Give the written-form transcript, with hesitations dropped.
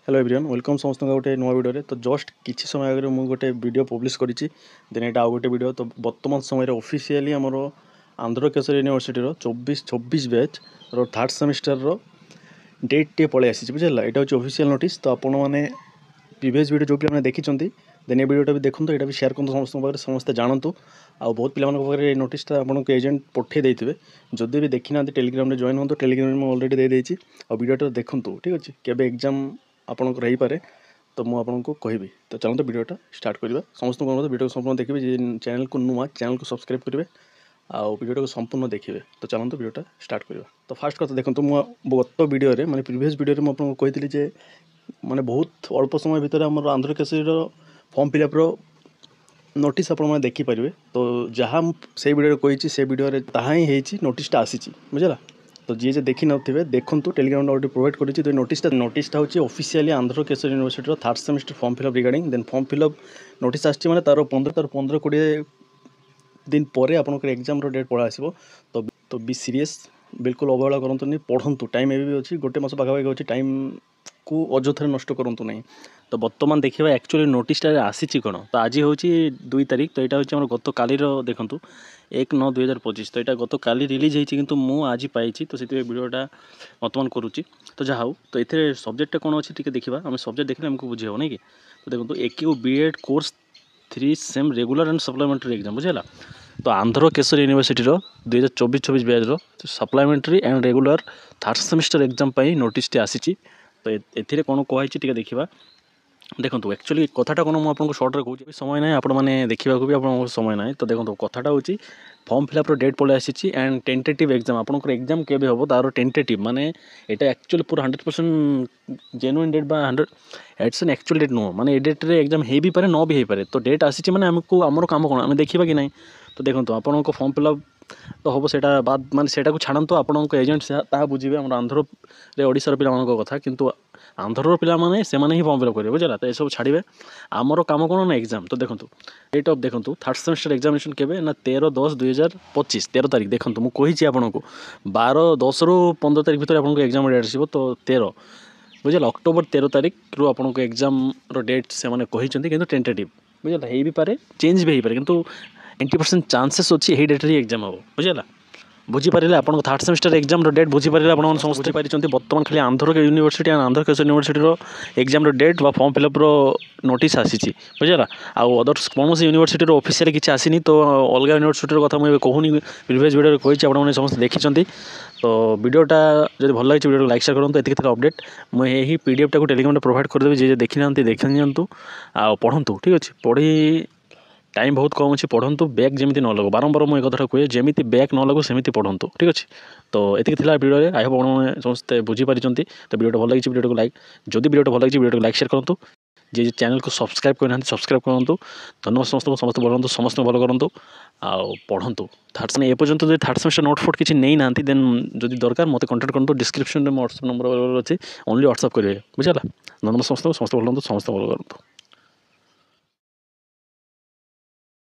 Hello everyone welcome समस्त गोटे नुआ वीडियो तो जस्ट किसी समय आगे मुझे गोटे वीडियो पब्लिश करी देन यहाँ गोटे वीडियो तो वर्तमान समय ऑफिशियली आमर आंध्र केशर यूनिवर्सिटी 24-26 बैच रो थर्ड सेमिस्टर रो डेट टे पलि आसी बुझे यहाँ हूँ ऑफिशियल नोटिस तो आपण मैंने प्रीवियस वीडियो जो कि देखी देन ये वीडियोटा भी देखो यहाँ भी शेयर करूँ समस्त समस्ते जानतु आ बहुत पे नोटिसटा आपको एजेंट पठे देते जदि भी देखी ना टेलीग्राम में जॉइन हो टेलीग्राम में अलरेडी दे देती और वीडियोटा देखूँ ठीक अच्छे केवे एग्जाम आपंकर हो पारे तो मुझे कहबी तो चलते वीडियोटा स्टार्ट करवा समस्त वीडियो संपूर्ण देखिए चैनल को नुआ चैनल को सब्सक्राइब करेंगे आउ वीडियो को संपूर्ण देखिए तो चलते वीडियोटा स्टार्ट करवा तो फास्ट कथा देखो मुझे गत वीडियो माने प्रीवियस वीडियो मुझे कही जे माने बहुत अल्प समय भितर आम Andhra Kesari form fill up notice आपने देखिपारे तो जहाँ से वीडियो कही से वीडियो ताहा ही नोटिसटा आसी बुझला तो जी देखी नथिबे देखंतु टेलीग्राम ऑलरेडी प्रोवाइड करिछि तो नोटिसटा होछि ऑफिशियली आंध्र केशर यूनिवर्सिटी रो third semester form fill up regarding then form fill up notice आछि माने तार 15-20 दिन पर आपनकर एग्जाम रो डेट पळा आसीबो तो बी सीरियस बिल्कुल अवहेला करंतुनी पढ़ंतु टाइम एबी अछि गोटे मास पाखापाखि अछि टाइम को अଯଥାରେ नष्ट करंतु नहीं तो बर्तमान देखिए एक्चुअली नोटिसटा आसी कौन तो आज हूँ 2 तारिख तो यहाँ हूँ गत काली देखूँ 1/9/2025 तो यहाँ गत काली रिलीज होती किंतु मु आज पाई तो से वीडियोटा बर्तमान करुच्ची तो जहाँ हो तो ये सब्जेक्टा कौन अच्छी टी देखा आम सब्जेक्ट देखने आमको बुझे हो नहीं कि तो देखो AQ B.Ed course 3 sem regular and supplementary exam बुझेगा तो Andhra Kesari university 2024-26 batch supplementary and regular third semester exam notice आसी तो ये कौन कही टी देखा देखो एक्चुअली कथाटा कौन मुझे सर्ट्रे कहूँ समय ना आपने देखा भी आप समय ना तो देखो कथाटा हूँ फॉर्म फिलअप डेट पलि आसी एंड टेंटेटिव एग्जाम आपंकर एग्जाम केबे हम तार टेंटेटिव माने यहाँ एक्चुअली पूरा 100% जेन्युइन डेट 100 एट्स एन एक्चुअल डेट नुह माने डेट रे एग्जाम हो भी पारे न भी हो पारे तो डेट आसी मैंने आमको आमर कम कौन आम देखा कि ना तो देखो आपण फॉर्म फिलअप तो हम से बाद माने सेटा को छाड़ू आपण एजेंट ता बुझे आम आंध्र ओडिशार पिला कथा किंतु आंध्र पिला माने से माने ही फॉर्म फिलअप करेंगे बुझला तो सब छाड़े आमर कम कौन ना एग्जाम तो देखो डेट ऑफ देखो थर्ड सेमेस्टर एग्जामिनेशन केबे ना 13/10/2025 13 तारिख देखो मुझे कही आपको 12/10 ରୁ 15 तारिख भर आपको एग्जाम डेट आसो तो 13 बुझल अक्टोबर 13 तारिख रू आपको एग्जाम डेट से मैंने कही कि टेंटेटिव बुझल हो भी पारे चेंज भी हो पारे किंतु 90% चांसेस अच्छी यही डेट रे एग्जाम हम बुझेगा बुझीपारे आप थर्ड सेमेस्टर एग्जाम डेट बुझीपारे आप समझ पारी बर्तमान खाली Andhra university and Andhra Kesari university exam date व फॉर्म फिलअप नोटिस आसी बुझेगा आउ अदर्स कौन यूनिवर्सिटी ऑफिशियल किसी आसनी तो अलग यूनिवर्सिटी कथा मुझे कहूनी प्रीवियस वीडियो कही आपने समस्त देखी तो वीडियोटा जब भल लगे वीडियो लाइक शेयर करूँ एतिक अपडेट मुझे यही PDF टाक टेलीग्राम प्रोवाइड करदेवी जे देखी ना देखी नियंतु आ पढ़ंतु ठीक अच्छे पढ़ी टाइम बहुत कम अच्छी पढ़ंतु बैक जमी न लगो बारंबार मुझे कथा कहे जमी बैक न लगो सेमती पढ़ंतु ठीक अच्छे तो ये वीडियो आई होप आपने समस्ते बुझीपारी तो वीडियो भल लगी वीडियो को लाइक जदि वीडियो भल लगी वीडियो को लाइक शेयर करूँ जे चैनल को सब्सक्राइब करना सब्सक्राइब करूँ धन्यवाद समस्त भल समस्त भल करूँ आउ पढ़ंतु थर्ड ए पर्यंत जो थर्ड सेमेस्टर नोट फोट किसी नहीं ना देन जदि दरकार मत कंटाक्ट करूँ डिस्क्रिप्शन में व्हाट्सएप नंबर अच्छे ओनली व्हाट्सएप करेंगे बुझेगा धन्यवाद समस्त भल समस्त भल करूँ।